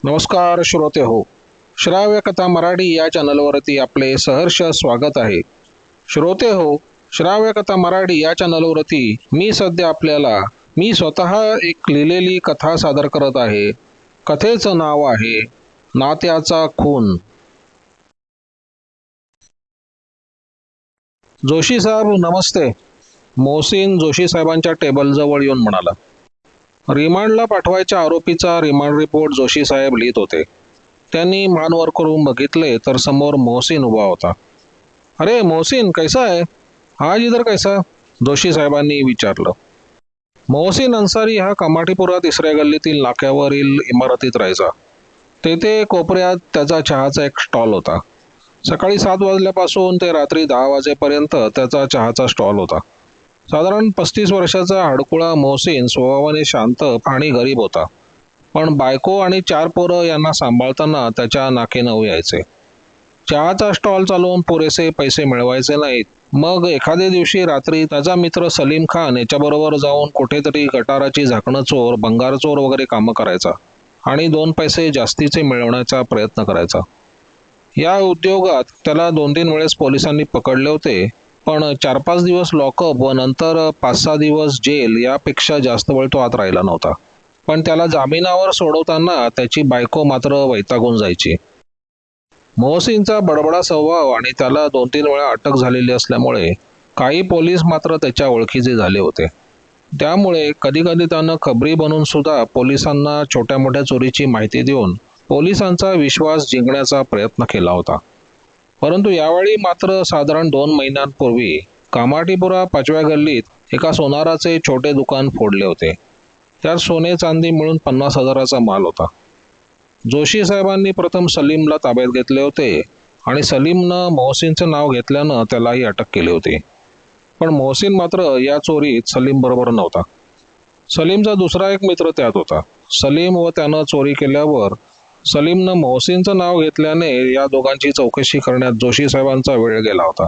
नमस्कार श्रोते हो. श्राव्य कथा मराठी या चॅनलवरती आपले सहर्ष स्वागत आहे. श्रोते हो, श्राव्य कथा मराठी या चॅनलवरती मी स्वतः एक लिहिलेली कथा सादर करत आहे. कथेचं नाव आहे नात्याचा खून. जोशी साहेब नमस्ते. मोहसिन जोशी साहेबांच्या टेबलजवळ येऊन म्हणाला. रिमांडला पाठवायच्या आरोपीचा रिमांड रिपोर्ट जोशी साहेब लिहित होते. त्यांनी मान वर करून बघितले तर समोर मोहसिन उभा होता. अरे मोहसिन, कैसा आहे? आज इधर कैसा? जोशी साहेबांनी विचारलं. मोहसिन अन्सारी हा कमाटीपुरा तिसऱ्या गल्लीतील नाक्यावरील इमारतीत राहायचा. तेथे कोपऱ्यात त्याचा चहाचा एक स्टॉल होता. सकाळी 7 वाजल्यापासून ते रात्री 10 वाजेपर्यंत त्याचा चहाचा स्टॉल होता. साधारण 35 वर्षाचा हडकुळा मोहसिन स्वभावाने शांत आणि गरीब होता. पण बायको आणि 4 पोरं यांना सांभाळताना त्याच्या नाके नऊ यायचे. चहाचा स्टॉल चालवून पुरेसे पैसे मिळवायचे नाहीत. मग एखाद्या दिवशी रात्री त्याचा मित्र सलीम खान याच्याबरोबर जाऊन कुठेतरी गटाराची झाकणं चोर, भंगार चोर वगैरे कामं करायचा आणि 2 पैसे जास्तीचे मिळवण्याचा प्रयत्न करायचा. या उद्योगात त्याला 2-3 वेळेस पोलिसांनी पकडले होते. पण 4-5 दिवस लॉकअप व नंतर 5-6 दिवस जेल यापेक्षा जास्त वेळ तो आत राहिला नव्हता. पण त्याला जामिनावर सोडवताना त्याची बायको मात्र वैतागून जायची. मोहसिनचा बडबडा स्वभाव आणि त्याला 2-3 वेळा अटक झालेली असल्यामुळे काही पोलीस मात्र त्याच्या ओळखीचे झाले होते. त्यामुळे कधीकधी त्यानं खबरी बनून सुद्धा पोलिसांना छोट्या मोठ्या चोरीची माहिती देऊन पोलिसांचा विश्वास जिंकण्याचा प्रयत्न केला होता. परंतु यावेळी मात्र साधारण 2 महिन्यांपूर्वी कामाटीपुरा 5व्या गल्लीत एका सोनाराचे छोटे दुकान फोडले होते. त्यात सोने चांदी मिळून 50,000चा माल होता. जोशी साहेबांनी प्रथम सलीमला ताब्यात घेतले होते आणि सलीमनं मोहसिनचं नाव घेतल्यानं त्यालाही अटक केली होती. पण मोहसिन मात्र या चोरीत सलीम बरोबर नव्हता. सलीमचा दुसरा एक मित्र त्यात होता. सलीम व त्यानं चोरी केल्यावर सलीमनं मोहसिनचं नाव घेतल्याने या दोघांची चौकशी करण्यात जोशी साहेबांचा वेळ गेला होता.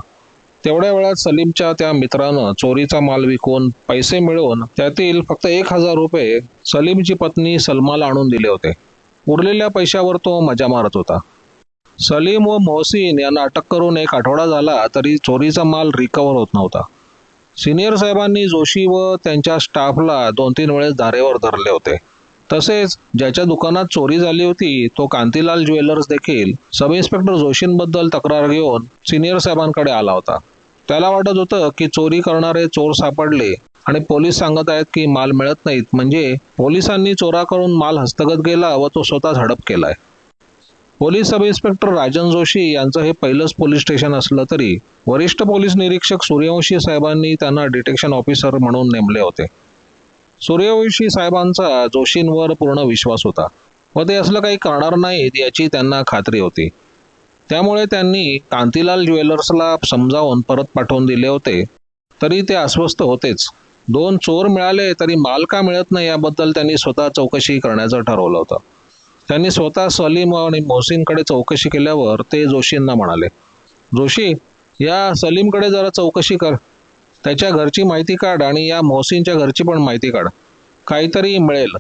तेवढ्या वेळात सलीमच्या त्या मित्रानं चोरीचा माल विकून पैसे मिळवून त्यातील फक्त 1,000 रुपये सलीमची पत्नी सलमाला आणून दिले होते. उरलेल्या पैशावर तो मजा मारत होता. सलीम व मोहसिन यांना अटक करून 1 आठवडा झाला तरी चोरीचा माल रिकव्हर होत नव्हता. सिनियर साहेबांनी जोशी व त्यांच्या स्टाफला 2-3 वेळेस धारेवर धरले होते. तसेच ज्याच्या दुकानात चोरी झाली होती तो कांतीलाल ज्वेलर्स देखील सब इन्स्पेक्टर जोशींबद्दल तक्रार घेऊन सिनियर साहेबांकडे आला होता. त्याला वाटत होतं की चोरी करणारे चोर सापडले आणि पोलीस सांगत आहेत की माल मिळत नाहीत, म्हणजे पोलिसांनी चोराकडून माल हस्तगत केला व तो स्वतः झडप केलाय. Police sub inspector Rajan Joshi यांचं हे पहिलंच पोलीस स्टेशन असलं तरी वरिष्ठ पोलीस निरीक्षक सूर्यवंशी साहेबांनी त्यांना डिटेक्शन ऑफिसर म्हणून नेमले होते. सूर्यवंशी साहेबांचा जोशींवर पूर्ण विश्वास होता व ते असलं काही करणार नाहीत याची त्यांना खात्री होती. त्यामुळे त्यांनी कांतीलाल ज्वेलर्सला समजावून परत पाठवून दिले होते. तरी ते अस्वस्थ होतेच. 2 चोर मिळाले तरी माल का मिळत नाही याबद्दल त्यांनी स्वतः चौकशी करण्याचं ठरवलं होतं. त्यांनी स्वतः सलीम आणि मोहसिनकडे चौकशी केल्यावर ते जोशींना म्हणाले, जोशी, या सलीमकडे जरा चौकशी कर. त्याच्या घरची माहिती काढ आणि या मोहसिनच्या घरची पण माहिती काढ. काहीतरी मिळेल.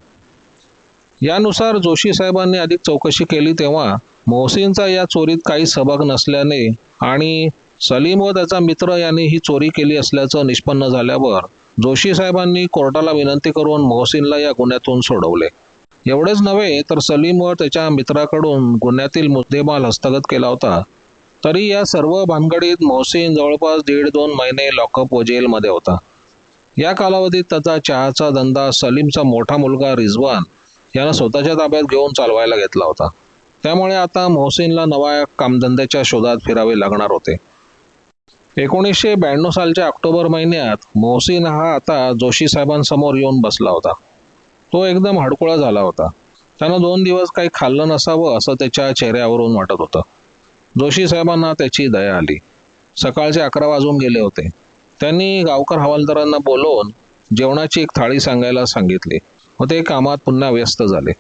यानुसार जोशी साहेबांनी अधिक चौकशी केली तेव्हा मोहसिनचा या चोरीत काही सहभाग नसल्याने आणि सलीम व त्याचा मित्र यांनी ही चोरी केली असल्याचं निष्पन्न झाल्यावर जोशी साहेबांनी कोर्टाला विनंती करून मोहसिनला या गुन्ह्यातून सोडवले. एवढेच नव्हे तर सलीम व त्याच्या मित्राकडून गुन्ह्यातील मुद्देमाल हस्तगत केला होता. तरी या सर्व भानगडीत मोहसिन जवळपास 1.5-2 महिने लॉकअप व जेलमध्ये होता. या कालावधीत त्याचा चहाचा धंदा सलीमचा मोठा मुलगा रिजवान यानं स्वतःच्या ताब्यात घेऊन चालवायला घेतला होता. त्यामुळे आता मोहसिनला नव्या कामधंद्याच्या शोधात फिरावे लागणार होते. 1992 सालच्या ऑक्टोबर महिन्यात मोहसिन हा आता जोशी साहेबांसमोर येऊन बसला होता. तो एकदम हडकुळा झाला होता. त्यानं 2 दिवस काही खाल्लं नसावं असं त्याच्या चेहऱ्यावरून वाटत होतं. जोशी साहेबांना त्याची दया आली. सकाळचे 11 वाजून गेले होते. त्यांनी गावकर हवालदारांना बोलवून जेवणाची एक थाळी सांगायला सांगितली व ते कामात पुन्हा व्यस्त झाले.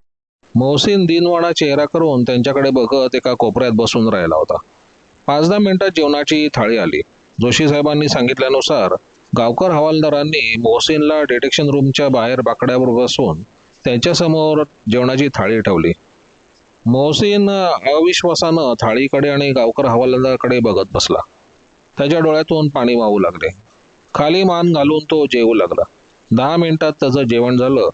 मोहसिन दीनवाणा चेहरा करून त्यांच्याकडे बघत एका कोपऱ्यात बसून राहिला होता. 5-10 मिनिटात जेवणाची थाळी आली. जोशी साहेबांनी सांगितल्यानुसार गावकर हवालदारांनी मोहसिनला डिटेक्शन रूमच्या बाहेर बाकड्यावर बसून त्यांच्यासमोर जेवणाची थाळी ठेवली. मोहसिन अविश्वासानं थाळीकडे आणि गावकर हवालदाराकडे बघत बसला. त्याच्या डोळ्यातून पाणी वाहू लागले. खाली मान घालून तो जेवू लागला. 10 मिनिटात त्याचं जेवण झालं.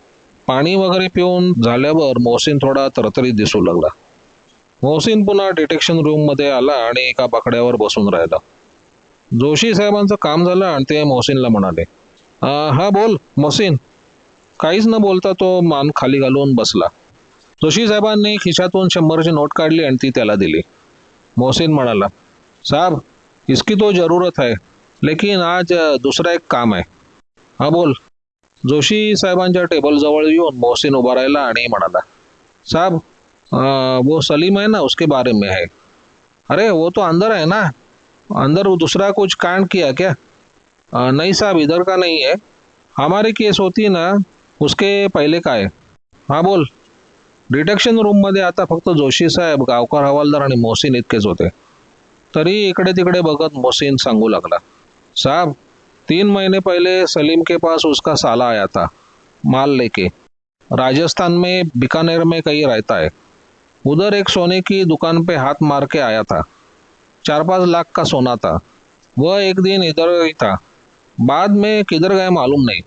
पाणी वगैरे पिऊन झाल्यावर मोहसिन थोडा तरतरीत दिसू लागला. मोहसिन पुन्हा डिटेक्शन रूममध्ये आला आणि एका बाकड्यावर बसून राहिला. जोशी साहेबांचं काम झालं आणि ते मोहसिनला म्हणाले, हा बोल मोहसिन. काहीच न बोलता तो मान खाली घालून बसला. जोशी साहेबांनी खिशातून 100ची नोट काढली आणि ती त्याला दिली. मोहसिन म्हणाला, साहब इसकी तो जरूरत है, लेकिन आज दूसरा एक काम है. हा बोल. जोशी साहेबांच्या टेबलजवळ येऊन मोहसिन उभा राहिला आणि म्हणाला, साहब वो सलीम है ना, उसके बारे में है. अरे वो तो अंदर है ना. अंदर वो दूसरा कुछ कांड किया क्या? नहीं साहब, इधर का नहीं है. हमारी केस होती ना, उसके पहले का है. हा बोल. डिटेक्शन रूममध्ये आता फक्त जोशी साहेब, गावकर हवालदार आणि मोहसिन इतकेच होते. तरी इकडे तिकडे बघत मोहसिन सांगू लागला, साहब 3 महीने पहले सलीम के पास उसका साला आया था, माल लेके. राजस्थान में बीकानेर में कहीं रहता है. उधर एक सोने की दुकान पे हाथ मार के आया था. 4-5 लाख का सोना था. वह एक दिन इधर ही था. बाद में किधर गए मालूम नहीं.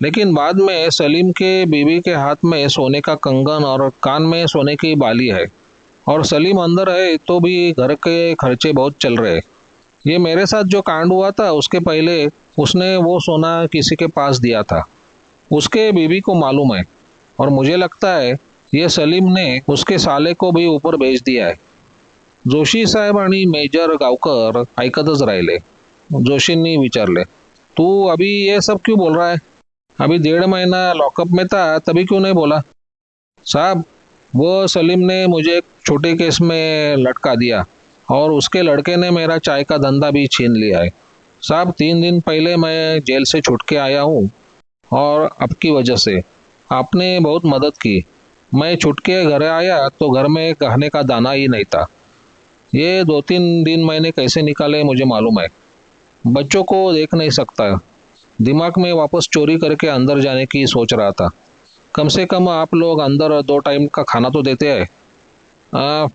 लेकिन बाद में सलीम के बीवी के हाथ में सोने का कंगन और कान में सोने की बाली है. और सलीम अंदर है तो भी घर के खर्चे बहुत चल रहे. ये मेरे साथ जो कांड हुआ था उसके पहले उसने वो सोना किसी के पास दिया था. उसके बीवी को मालूम है. और मुझे लगता है ये सलीम ने उसके साले को भी ऊपर भेज दिया है. जोशी साहेब आणि मेजर गावकर ऐकतच राहिले. जोशींनी विचारले, तू अभी ये सब क्यों बोल रहा है? अभी 1.5 महीना लॉकअप में था, तभी क्यों नहीं बोला? साहब वो सलीम ने मुझे एक छोटे केस में लटका दिया और उसके लड़के ने मेरा चाय का धंधा भी छीन लिया है. साहब 3 दिन पहले मैं जेल से छूट के आया हूँ और आपकी वजह से आपने बहुत मदद की. मैं छूट के घर आया तो घर में कहने का दाना ही नहीं था. ये 2-3 दिन मैंने कैसे निकाले मुझे मालूम है. बच्चों को देख नहीं सकता. दिमाग में वापस चोरी करके अंदर जाने की सोच रहा था. कम से कम आप लोग अंदर 2 टाइम का खाना तो देते हैं.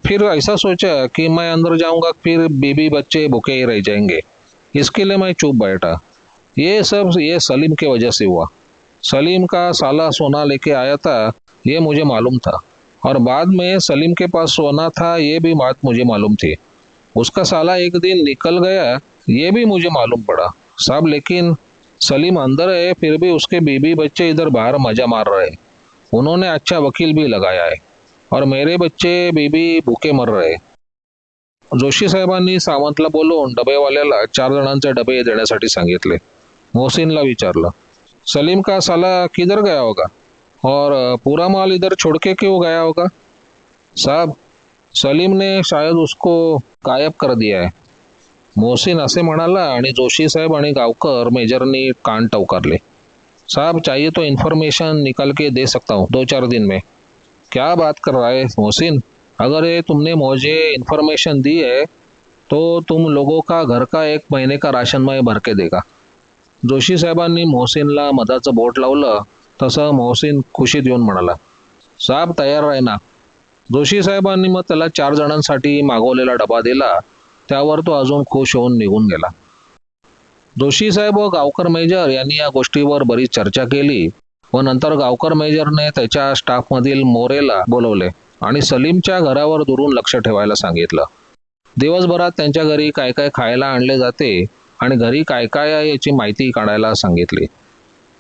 फिर ऐसा सोचा कि मैं अंदर जाऊंगा, फिर बीबी बच्चे भूखे ही रह जाएंगे. इसके लिए मैं चुप बैठा. ये सब ये सलीम की वजह से हुआ. सलीम का साला सोना लेके आया था, ये मुझे मालूम था. और बाद में सलीम के पास सोना था, ये भी बात मुझे मालूम थी. उसका साला एक दिन निकल गया, ये भी मुझे मालूम पड़ा साहब. लेकिन सलीम अंदर है, फिर भी उसके बीबी बच्चे इधर बाहर मजा मार रहे. उन्होंने अच्छा वकील भी लगाया है और मेरे बच्चे बीबी भूखे मर रहे. जोशी साहेबांनी सावंतला बोलवून डबेवाल्याला 4 जणांचे डबे देण्यासाठी सांगितले. मोहसिनला विचारलं, सलीम का साला किधर गया होगा और पूरा माल इधर छोड़ के क्यों गया होगा? साहब सलीम ने शायद उसको गायब कर दिया है. मोहसिन असे म्हणाला आणि जोशी साहेब आणि गावकर मेजरनी कान टवकारले. साहब चाहिए तो इन्फॉर्मेशन निकाल के दे सकता हूँ 2-4 दिन में. क्या बात कर रहा है मोहसिन? अगर ये तुमने मुझे इन्फॉर्मेशन दी है तो तुम लोगों का घर का 1 महीने का राशन मैं भर के देगा. जोशी साहेबांनी मोहसिनला मधाचं बोट लावलं तसं मोहसिन खुशीत येऊन म्हणाला, साहब तयार आहे ना. जोशी साहेबांनी मग त्याला 4 जणांसाठी मागवलेला डबा दिला. त्यावर तो अजून खुश होऊन निघून गेला. जोशी साहेब व गावकर मेजर यांनी या गोष्टीवर बरीच चर्चा केली व नंतर गावकर मेजरने त्याच्या स्टाफमधील मोरेला बोलवले आणि सलीमच्या घरावर दुरून लक्ष ठेवायला सांगितलं. दिवसभरात त्यांच्या घरी काय काय खायला आणले जाते आणि घरी काय काय आहे याची माहिती काढायला सांगितली.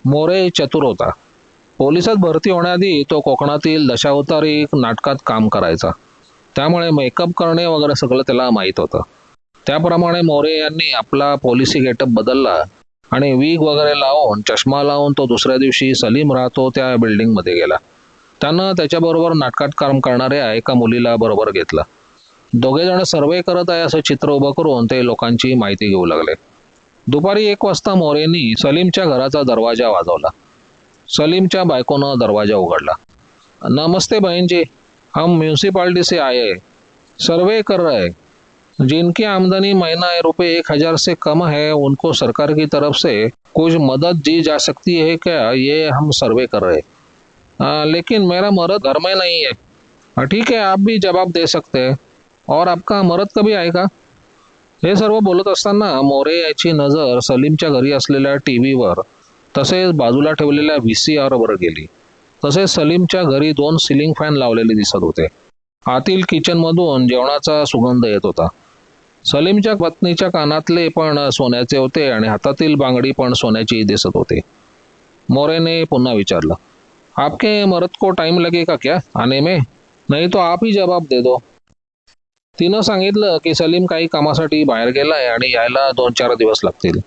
मोरे चतुर होता. पोलिसात भरती होण्याआधी तो कोकणातील दशावतारी नाटकात काम करायचा. त्यामुळे मेकअप करणे वगैरे सगळं त्याला माहीत होतं. त्याप्रमाणे मोरे यांनी आपला पोलिसी गेटअप बदलला आणि विग वगैरे लावून चष्मा लावून तो दुसऱ्या दिवशी सलीम राहतो त्या बिल्डिंगमध्ये गेला. त्यानं त्याच्याबरोबर नाटकात काम करणाऱ्या एका मुलीला बरोबर घेतलं. दोघे जण सर्वे करत आहे असं चित्र उभं करून ते लोकांची माहिती घेऊ लागले. दुपारी 1 वाजता मोरेंनी सलीमच्या घराचा दरवाजा वाजवला. सलीमच्या बायकोनं दरवाजा उघडला. नमस्ते बहन जी, हम म्यूनसिपालिटी से आए हैं, सर्वे कर रहे हैं. जिनकी आमदनी महीना रुपये 1,000 से कम है उनको सरकार की तरफ से कुछ मदद दी जा सकती है क्या, ये हम सर्वे कर रहे हैं. लेकिन मेरा मर्द घर में नहीं है. हाँ ठीक है, आप भी जवाब दे सकते हैं. और आपका मरद कभी आएगा? हे सर्व बोलत असताना मोरे याची नजर सलीमच्या घरी असलेल्या टी व्हीवर तसेच बाजूला ठेवलेल्या VCR वर गेली. तसेच सलीमच्या घरी 2 सिलिंग फॅन लावलेले दिसत होते. आतील किचनमधून जेवणाचा सुगंध येत होता. सलीमच्या पत्नीच्या कानातले पण सोन्याचे होते आणि हातातील बांगडी पण सोन्याची दिसत होते. मोरेने पुन्हा विचारलं, आपके मर्द को टाइम लगेगा क्या आने में? नहीं तो आप ही जवाब दे दो. तिनं सांगितलं की सलीम काही कामासाठी बाहेर गेलाय आणि यायला 2-4 दिवस लागतील.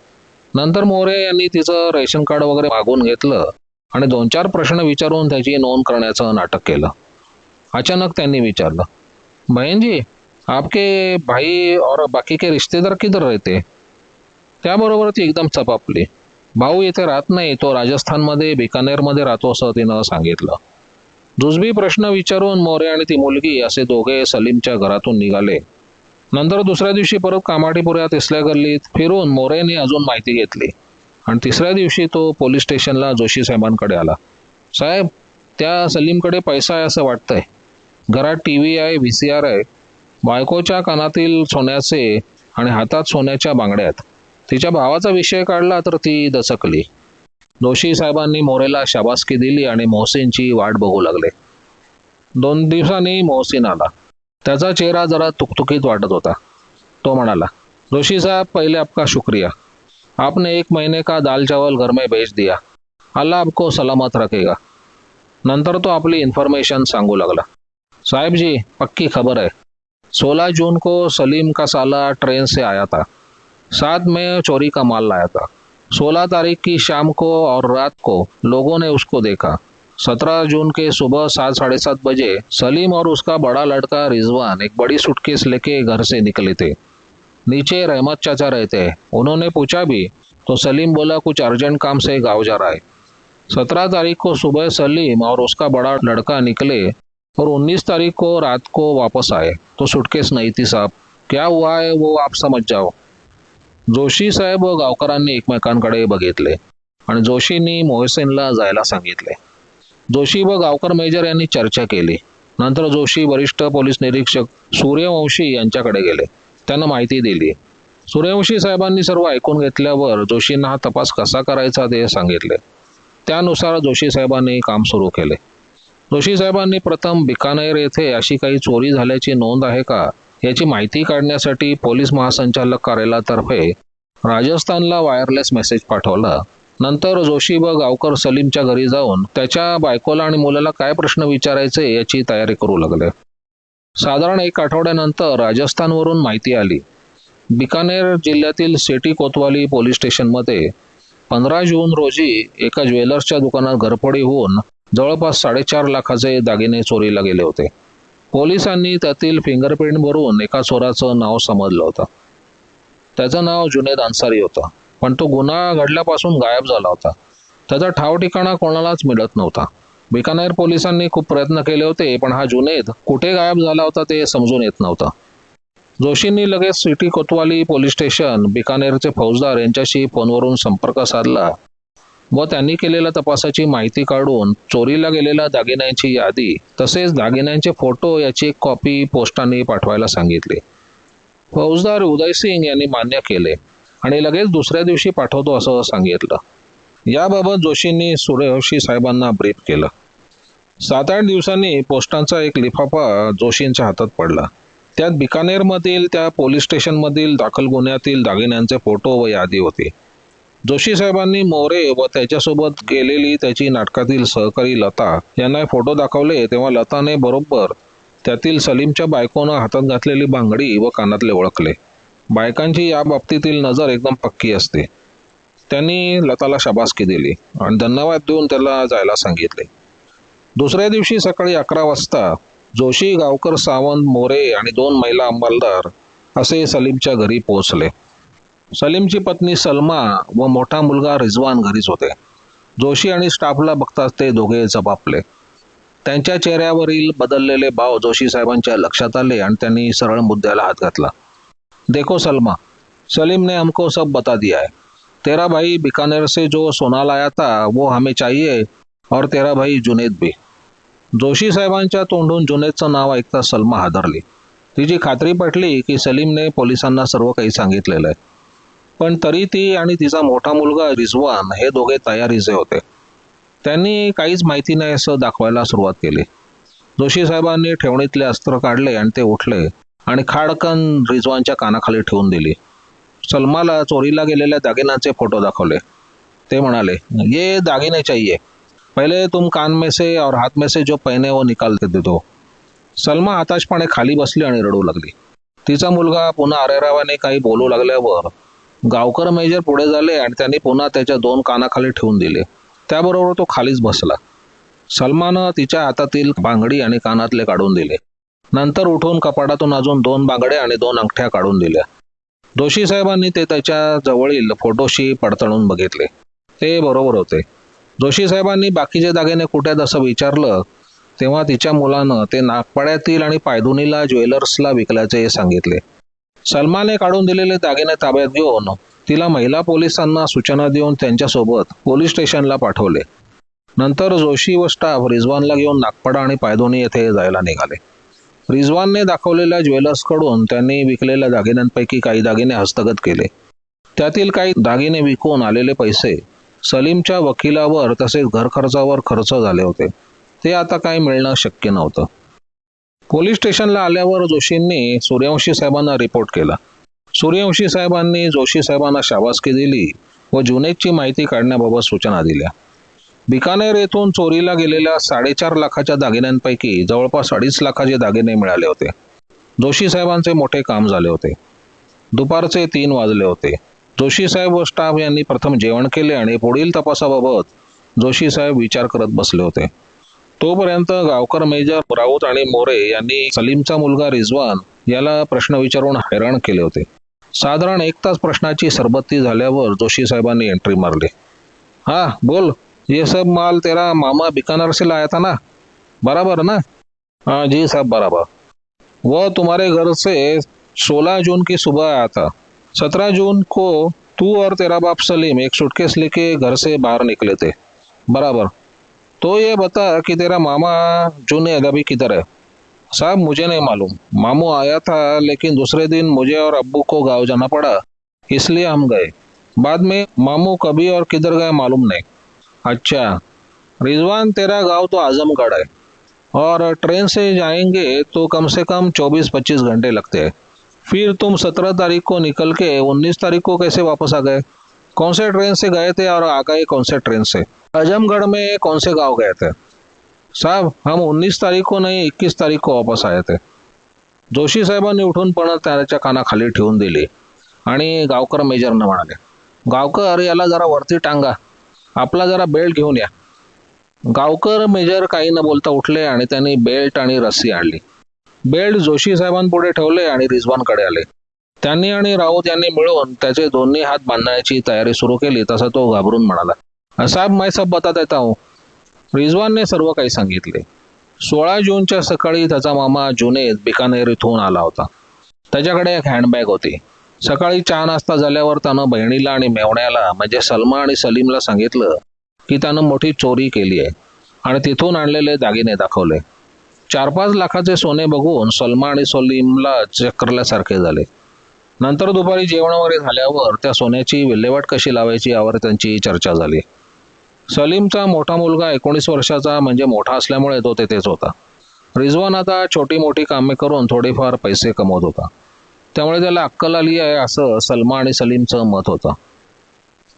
नंतर मोरे यांनी तिचं रेशन कार्ड वगैरे मागून घेतलं आणि 2-4 प्रश्न विचारून त्याची नोंद करण्याचं नाटक केलं. अचानक त्यांनी विचारलं, बहन जी, आपके भाई और बाकी के रिश्तेदार किधर रहते? त्याबरोबर ती एकदम चपापली. भाऊ येथे राहत नाही, तो राजस्थानमध्ये बिकानेरमध्ये राहतो असं तिनं सांगितलं. जुजबी प्रश्न विचारून मोरे आणि ती मुलगी असे दोघे सलीमच्या घरातून निघाले. नंतर दुसऱ्या दिवशी परत कामाठीपुऱ्या तिसऱ्या गल्लीत फिरून मोरेने अजून माहिती घेतली आणि तिसऱ्या दिवशी तो पोलीस स्टेशनला जोशी साहेबांकडे आला. साहेब, त्या सलीमकडे पैसा आहे असं वाटतंय. घरात TV आहे, VCR आहे. बायकोच्या कानातील सोन्याचे आणि हातात सोन्याच्या बांगड्या आहेत. तिच्या भावाचा विषय काढला तर ती दचकली. जोशी साहेबांनी मोरेला शाबासकी दिली आणि मोहसिनची वाट बघू लागले. 2 दिवसांनी मोहसिन आला. त्याचा चेहरा जरा तुकतुकीत वाटत होता. तो म्हणाला, जोशी साहब, पहले आपका शुक्रिया. आपने 1 महीने का दाल चावल घर में भेज दिया. अल्लाह आपको सलामत रखेगा. नंतर तो आपली इन्फॉर्मेशन सांगू लागला. साहेब जी, पक्की खबर है. 16 जून को सलीम का साला ट्रेन से आया था. 7 में चोरी का माल लाया था. 16 तारीख की शाम को और रात को लोगों ने उसको देखा. 17 जून के सुबह 7-7:30 बजे सलीम और उसका बड़ा लड़का रिजवान एक बड़ी सूटकेस लेके घर से निकले थे. नीचे रहमत चाचा रहते हैं. उन्होंने पूछा भी तो सलीम बोला कुछ अर्जेंट काम से गाँव जा रहा है. 17 तारीख को सुबह सलीम और उसका बड़ा लड़का निकले और 19 तारीख को रात को वापस आए तो सूटकेस नहीं थी साहब. क्या हुआ है वो आप समझ जाओ. जोशी साहेब व गावकरांनी एकमेकांकडे बघितले आणि जोशींनी मोहसिनला जायला सांगितले. जोशी व गावकर मेजर यांनी चर्चा केली. नंतर जोशी वरिष्ठ पोलीस निरीक्षक सूर्यवंशी यांच्याकडे गेले. त्यांना माहिती दिली. सूर्यवंशी साहेबांनी सर्व ऐकून घेतल्यावर जोशींना हा तपास कसा करायचा ते सांगितले. त्यानुसार जोशी साहेबांनी काम सुरू केले. जोशी साहेबांनी प्रथम बिकानेर येथे अशी काही चोरी झाल्याची नोंद आहे का याची माहिती काढण्यासाठी पोलीस महासंचालक कार्यालयातर्फे राजस्थानला वायरलेस मेसेज पाठवला. नंतर जोशी व गावकर सलीमच्या घरी जाऊन त्याच्या बायकोला आणि मुलाला काय प्रश्न विचारायचे याची तयारी करू लागले. साधारण 1 आठवड्यानंतर राजस्थानवरून माहिती आली. बिकानेर जिल्ह्यातील सेठी कोतवाली पोलीस स्टेशनमध्ये 15 जून रोजी एका ज्वेलर्सच्या दुकानात घरफोडी होऊन जवळपास 4.5 लाखाचे दागिने चोरीला गेले होते. पोलिसांनी त्यातील फिंगरप्रिंटवरून एका चोराचं नाव समजलं होतं. त्याचं नाव जुनेद अन्सारी होतं, पण तो गुन्हा घडल्यापासून गायब झाला होता. त्याचा ठाव ठिकाणा कोणालाच मिळत नव्हता. बिकानेर पोलिसांनी खूप प्रयत्न केले होते, पण हा जुनेद कुठे गायब झाला होता ते समजून येत नव्हतं. जोशींनी लगेच सिटी कोतवाली पोलीस स्टेशन, बिकानेरचे फौजदार यांच्याशी फोनवरून संपर्क साधला व त्यांनी केलेल्या तपासाची माहिती काढून चोरीला गेलेल्या दागिन्यांची यादी तसेच दागिन्यांचे फोटो याची एक कॉपी पोस्टाने पाठवायला सांगितले. फौजदार उदयसिंग यांनी मान्य केले आणि लगेच दुसऱ्या दिवशी पाठवतो असं सांगितलं. याबाबत जोशींनी सूर्यवंशी साहेबांना ब्रीफ केलं. 7-8 दिवसांनी पोस्टांचा एक लिफाफा जोशींच्या हातात पडला. त्यात बिकानेरमधील त्या पोलीस स्टेशनमधील दाखल गुन्ह्यातील दागिन्यांचे फोटो व यादी होती. जोशी साहेबांनी मोरे व त्याच्यासोबत गेलेली त्याची नाटकातील सहकारी लता यांना फोटो दाखवले तेव्हा लताने बरोबर त्यातील सलीमच्या बायकोनं हातात घातलेली बांगडी व कानातले ओळखले. बायकांची या बाबतीतील नजर एकदम पक्की असते. त्यांनी लताला शाबासकी दिली आणि धन्यवाद देऊन त्याला जायला सांगितले. दुसऱ्या दिवशी सकाळी 11 वाजता जोशी, गावकर, सावंत, मोरे आणि 2 महिला अंमलदार असे सलीमच्या घरी पोहोचले. सलीमची पत्नी सलमा व मोठा मुलगा रिजवान घरीच होते. जोशी आणि स्टाफला बघताच ते दोघे जबाबले. त्यांच्या चेहऱ्यावरील बदललेले भाव जोशी साहेबांच्या लक्षात आले आणि त्यांनी सरळ मुद्द्याला हात घातला. देखो सलमा, सलीम ने हमको सब बता दिया है. तेरा भाई बीकानेर से जो सोना लाया था वो हमें चाहिए और तेरा भाई जुनेद भी. जोशी साहेबांच्या तोंडून जुनेदचं नाव ऐकता सलमा हादरली. तिची खात्री पटली की सलीमने पोलिसांना सर्व काही सांगितलेलं आहे. पण तरी ती आणि तिचा मोठा मुलगा रिजवान हे दोघे तयारीचे होते. त्यांनी काहीच माहिती नाही असं दाखवायला सुरुवात केली. जोशी साहेबांनी ठेवणीतले अस्त्र काढले आणि ते उठले आणि खाडकन रिजवानच्या कानाखाली ठेवून दिली. सलमाला चोरीला गेलेल्या दागिन्यांचे फोटो दाखवले. ते म्हणाले, ये दागिने चाहिए, पहले तुम कान में से और हाथ में से जो पहने वो निकाल दे दो. सलमा हताशपणे खाली बसली आणि रडू लागली. तिचा मुलगा पुन्हा अरेरावाने काही बोलू लागल्यावर गावकर मेजर पुढे झाले आणि त्यांनी पुन्हा त्याच्या 2 कानाखाली ठेवून दिले. त्याबरोबर तो खालीच बसला. सलमानं तिच्या हातातील बांगडी आणि कानातले काढून दिले. नंतर उठून कपाटातून अजून 2 बांगड्या आणि 2 अंगठ्या काढून दिल्या. जोशी साहेबांनी ते त्याच्या जवळील फोटोशी पडताळून बघितले. ते बरोबर होते. जोशी साहेबांनी बाकीचे दागिने कुठे असं विचारलं तेव्हा तिच्या मुलानं ते नागपाड्यातील आणि पायधुनीला ज्वेलर्सला विकल्याचे सांगितले. सलमाने काढून दिलेले दागिने ताब्यात घेऊन तिला महिला पोलिसांना सूचना देऊन त्यांच्यासोबत पोलीस स्टेशनला पाठवले. नंतर जोशी व स्टाफ रिजवानला घेऊन नागपाडा आणि पायधुनी येथे जायला निघाले. रिजवानने दाखवलेल्या ज्वेलर्सकडून त्यांनी विकलेल्या दागिन्यांपैकी काही दागिने हस्तगत केले. त्यातील काही दागिने विकून आलेले पैसे सलीमच्या वकिलावर तसेच घर खर्चावर खर्च झाले होते. ते आता काही मिळणं शक्य नव्हतं. पोलीस स्टेशनला आल्यावर जोशींनी सूर्यवंशी साहेबांना रिपोर्ट केला. सूर्यवंशी साहेबांनी जोशी साहेबांना शाबासकी दिली व जुनेदची माहिती काढण्याबाबत सूचना दिल्या. बिकानेर येथून चोरीला गेलेल्या 4.5 लाखाच्या दागिन्यांपैकी जवळपास 2.5 लाखाचे दागिने मिळाले होते. जोशी साहेबांचे मोठे काम झाले होते. दुपारचे 3 वाजले होते. जोशी साहेब व स्टाफ यांनी प्रथम जेवण केले आणि पुढील तपासाबाबत जोशी साहेब विचार करत बसले होते. तोपर्यंत गावकर मेजर राऊत आणि मोरे यांनी सलीमचा मुलगा रिजवान याला प्रश्न विचारून हैराण केले होते. साधारण 1 तास प्रश्नाची सरबत्ती झाल्यावर जोशी साहेबांनी एंट्री मारली. हाँ बोल, ये सब माल तेरा मामा बीकानेर से लाया था ना, बराबर ना? हाँ जी साहब बराबर. वह तुम्हारे घर से 16 जून की सुबह आया था. 17 जून को तू और तेरा बाप सलीम एक सूटकेस लेके घर से बाहर निकले थे, बराबर. तो ये बता कि तेरा मामा जुनेद अभी किधर है? साहब मुझे नहीं मालूम. मामू आया था लेकिन दूसरे दिन मुझे और अब्बू को गांव जाना पड़ा, इसलिए हम गए. बाद में मामू कभी और किधर गए मालूम नहीं. अच्छा, रिजवान तेरा गांव तो आजमगढ़ है और ट्रेन से जाएंगे तो कम से कम 24-25 घंटे लगते हैं. फिर तुम 17 तारीख को निकल के 19 तारीख को कैसे वापस आ गए? कौन से ट्रेन से गए थे और आ गए कौन से ट्रेन से? आजमगढ़ में कौन से गांव गए थे? साहब हम 19 तारीख को नहीं 21 तारीख को वापस आए थे. जोशी साहेबांनी उठून पण त्याच्या कानाखाली ठेवून दिली आणि गावकर मेजरनं म्हणाले, गावकर याला जरा वरती टांगा, आपला जरा बेल्ट घेऊन या. गावकर मेजर काही न बोलता उठले आणि त्यांनी बेल्ट आणि रस्सी आणली. बेल्ट जोशी साहेबांपुढे ठेवले आणि रिजवानकडे आले. त्यांनी आणि राऊत यांनी मिळून त्याचे दोन्ही हात बांधण्याची तयारी सुरू केली. तसा तो घाबरून म्हणाला, साहेब मैं सब बता देता हूँ. रिजवानने सर्व काही सांगितले. 16 जूनच्या सकाळी त्याचा मामा जुनेद बिकानेर इथून आला होता. त्याच्याकडे एक हँडबॅग होती. सकाळी चहा नाश्ता झाल्यावर त्यानं बहिणीला आणि मेवण्याला म्हणजे सलमा आणि सलीमला सांगितलं की त्यानं मोठी चोरी केली आहे आणि तिथून आणलेले दागिने दाखवले. 4-5 लाखाचे सोने बघून सलमा आणि सलीमला चक्करल्यासारखे झाले. नंतर दुपारी जेवण वगैरे झाल्यावर त्या सोन्याची विल्हेवाट कशी लावायची यावर त्यांची चर्चा झाली. सलीमचा मोठा मुलगा 19 वर्षाचा म्हणजे मोठा असल्यामुळे तो तेथेच होता. रिजवान आता छोटी मोठी कामे करून थोडेफार पैसे कमवत होता. त्यामुळे त्याला अक्कल आली आहे असं सलमा आणि सलीमचं मत होतं.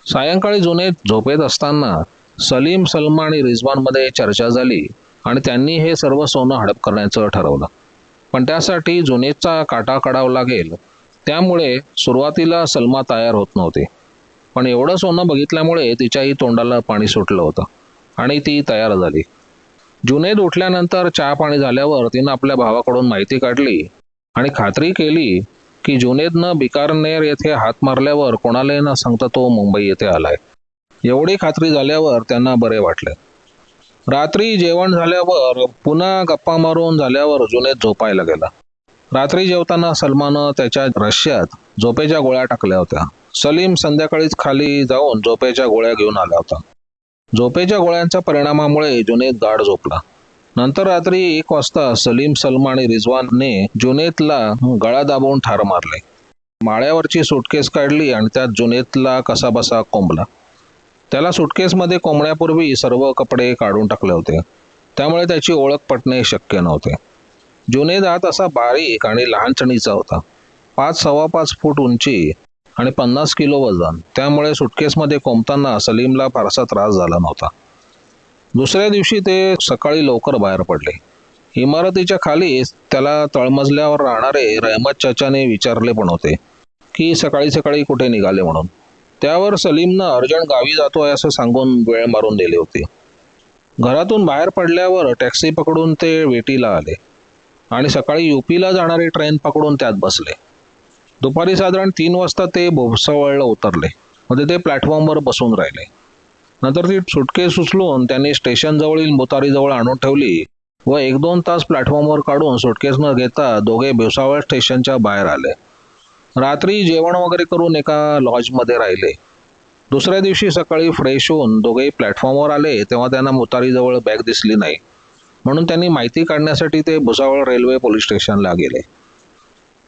सायंकाळी जुनेद झोपेत असताना सलीम, सलमा आणि रिजवानमध्ये चर्चा झाली आणि त्यांनी हे सर्व सोनं हडप करण्याचं ठरवलं. पण त्यासाठी जुनेदचा काटा काढावा लागेल. त्यामुळे सुरुवातीला सलमा तयार होत नव्हती. पण एवढं सोनं बघितल्यामुळे तिच्याही तोंडाला पाणी सुटलं होतं आणि ती तयार झाली. जुनेद उठल्यानंतर चहा पाणी झाल्यावर तिनं आपल्या भावाकडून माहिती काढली आणि खात्री केली की जुनेदनं बिकानेर येथे हात मारल्यावर कोणालाही न सांगता तो मुंबई येथे आलाय. एवढी खात्री झाल्यावर त्यांना बरे वाटले. रात्री जेवण झाल्यावर पुन्हा गप्पा मारून झाल्यावर जुनेद झोपायला गेला. रात्री जेवताना सलमानं त्याच्या रश्श्यात झोपेच्या गोळ्या टाकल्या होत्या. सलीम संध्याकाळीच खाली जाऊन झोपेच्या गोळ्या घेऊन आला होता. झोपेच्या गोळ्यांच्या परिणामामुळे जुनेद गाढ झोपला. नंतर रात्री 1 वाजता सलीम, सलमा आणि रिजवानने जुनेदला गळा दाबून ठार मारले. माळ्यावरची सुटकेस काढली आणि त्यात जुनेदला कसाबसा कोंबला. त्याला सुटकेसमध्ये कोंबण्यापूर्वी सर्व कपडे काढून टाकले होते, त्यामुळे त्याची ओळख पटणे शक्य नव्हते. जुनेद हा तसा बारीक आणि लहानचणीचा होता. 5-5.25 फूट उंची आणि 50 किलो वजन, त्यामुळे सुटकेसमध्ये कोंबताना सलीमला फारसा त्रास झाला नव्हता. दुसऱ्या दिवशी ते सकाळी लवकर बाहेर पडले. इमारतीच्या खाली त्याला तळमजल्यावर राहणारे रहमत चाचाने विचारले पण होते की सकाळी सकाळी कुठे निघाले म्हणून. त्यावर सलीमनं अर्जंट गावी जातोय असं सांगून वेळ मारून दिली होती. घरातून बाहेर पडल्यावर टॅक्सी पकडून ते वेटीला आले आणि सकाळी UPला जाणारी ट्रेन पकडून त्यात बसले. दुपारी साधारण 3 वाजता ते भुसावळला उतरले व ते प्लॅटफॉर्मवर बसून राहिले. नंतर ती सुटकेस उचलून त्यांनी स्टेशनजवळील मुतारीजवळ आणून ठेवली व 1-2 तास प्लॅटफॉर्मवर काढून सुटकेस न घेता दोघे भुसावळ स्टेशनच्या बाहेर आले. रात्री जेवण वगैरे करून एका लॉजमध्ये राहिले. दुसऱ्या दिवशी सकाळी फ्रेश होऊन दोघेही प्लॅटफॉर्मवर आले तेव्हा त्यांना मुतारीजवळ बॅग दिसली नाही, म्हणून त्यांनी माहिती काढण्यासाठी ते भुसावळ रेल्वे पोलीस स्टेशनला गेले.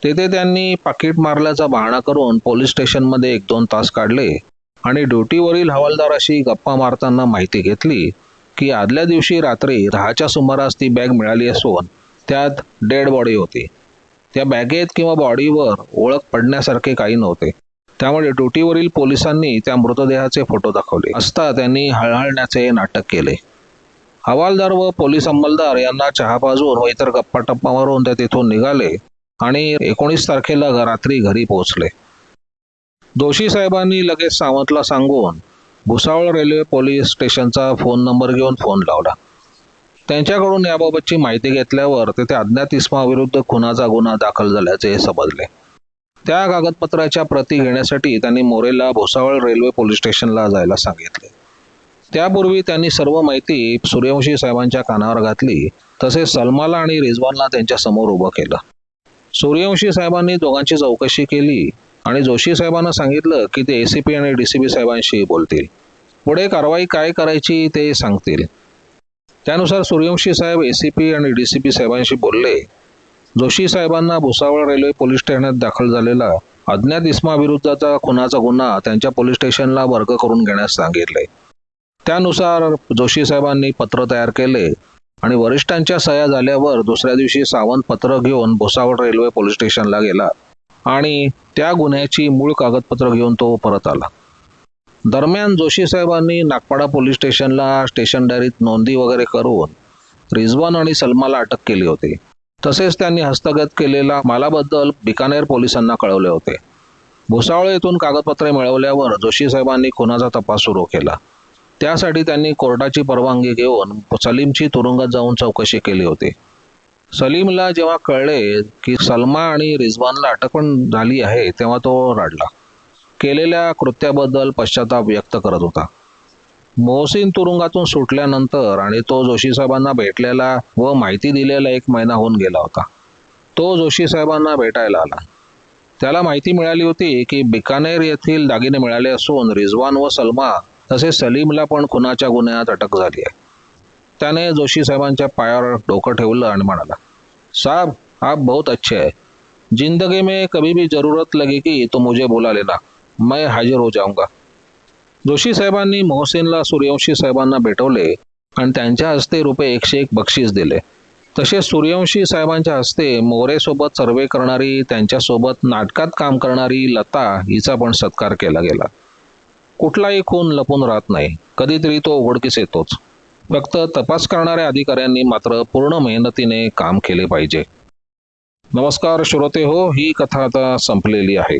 तेथे त्यांनी पाकीट मारल्याचा बहाणा करून पोलीस स्टेशनमध्ये 1-2 तास काढले आणि ड्युटीवरील हवालदाराशी गप्पा मारताना माहिती घेतली की आदल्या दिवशी रात्री 10च्या सुमारास ती बॅग मिळाली असून त्यात डेड बॉडी होती. त्या बॅगेत किंवा बॉडीवर ओळख पडण्यासारखे काही नव्हते, त्यामुळे ड्युटीवरील पोलिसांनी त्या मृतदेहाचे फोटो दाखवले असता त्यांनी हळहळण्याचे नाटक केले. हवालदार व पोलीस अंमलदार यांना चहा पाजून व इतर गप्पा टप्पा मारून ते तिथून निघाले आणि 19 तारखेला रात्री घरी पोहोचले. जोशी साहेबांनी लगेच सावंतला सांगून भुसावळ रेल्वे पोलीस स्टेशनचा फोन नंबर घेऊन फोन लावला. त्यांच्याकडून याबाबतची माहिती घेतल्यावर तेथे अज्ञात इसमाविरुद्ध खुनाचा गुन्हा दाखल झाल्याचे समजले. त्या कागदपत्राच्या प्रती घेण्यासाठी त्यांनी मोरेला भुसावळ रेल्वे पोलीस स्टेशनला जायला सांगितले. त्यापूर्वी त्यांनी सर्व माहिती सूर्यवंशी साहेबांच्या कानावर घातली. तसेच सलमाला आणि रिजवानला त्यांच्या समोर उभं केलं. सूर्यवंशी साहेबांनी दोघांची चौकशी केली आणि जोशी साहेबांना सांगितलं की ते ACP आणि DCP साहेबांशी बोलतील. पुढे कारवाई काय करायची ते सांगतील. त्यानुसार सूर्यवंशी साहेब ACP आणि DCP साहेबांशी बोलले. जोशी साहेबांना भुसावळ रेल्वे पोलीस स्टेशनात दाखल झालेला अज्ञात इसमाविरुद्धचा खुनाचा गुन्हा त्यांच्या पोलीस स्टेशनला वर्ग करून घेण्यास सांगितले. त्यानुसार जोशी साहेबांनी पत्र तयार केले आणि वरिष्ठांच्या सह्या झाल्यावर दुसऱ्या दिवशी सावंत पत्र घेऊन भुसावळ रेल्वे पोलीस स्टेशनला गेला आणि त्या गुन्ह्याची मूळ कागदपत्र घेऊन तो परत आला. दरम्यान जोशी साहेबांनी नागपाडा पोलीस स्टेशनला स्टेशन डायरीत नोंदी वगैरे करून रिजवान आणि सलमाला अटक केली होती. तसेच त्यांनी हस्तगत केलेल्या मालाबद्दल बिकानेर पोलिसांना कळवले होते. भुसावळ येथून कागदपत्रे मिळवल्यावर जोशी साहेबांनी खुनाचा तपास सुरू केला. त्यासाठी त्यांनी कोर्टाची परवानगी घेऊन सलीमची तुरुंगात जाऊन चौकशी केली होती. सलीमला जेव्हा कळले की सलमा आणि रिजवानला अटक पण झाली आहे तेव्हा तो रडला. केलेल्या कृत्याबद्दल पश्चाताप व्यक्त करत होता. मोहसिन तुरुंगातून सुटल्यानंतर आणि तो जोशी साहेबांना भेटलेला व माहिती दिलेला 1 महिना होऊन गेला होता. तो जोशी साहेबांना भेटायला आला. त्याला माहिती मिळाली होती की बिकानेर येथील दागिने मिळाले असून रिजवान व सलमा तसेच सलीमला पण खुनाच्या गुन्ह्यात अटक झाली आहे. त्याने जोशी साहेबांच्या पायावर डोकं ठेवलं आणि म्हणाला, साहब आप बहुत अच्छे हैं. जिंदगी में कभी भी जरूरत लगेगी तो मुझे बुला लेना, मैं हाजिर हो जाऊंगा. जोशी साहेबांनी मोहसिनला सूर्यवंशी साहेबांना भेटवले आणि त्यांच्या हस्ते ₹101 बक्षीस दिले. तसेच सूर्यवंशी साहेबांच्या हस्ते मोरेसोबत सर्वे करणारी, त्यांच्यासोबत नाटकात काम करणारी लता हिचा पण सत्कार केला गेला. कुठलाही खून लपून राहत नाही, कधीतरी तो उघडकीस येतोच. फक्त तपास करणाऱ्या अधिकाऱ्यांनी मात्र पूर्ण मेहनतीने काम केले पाहिजे. नमस्कार श्रोते हो, ही कथा आता संपलेली आहे.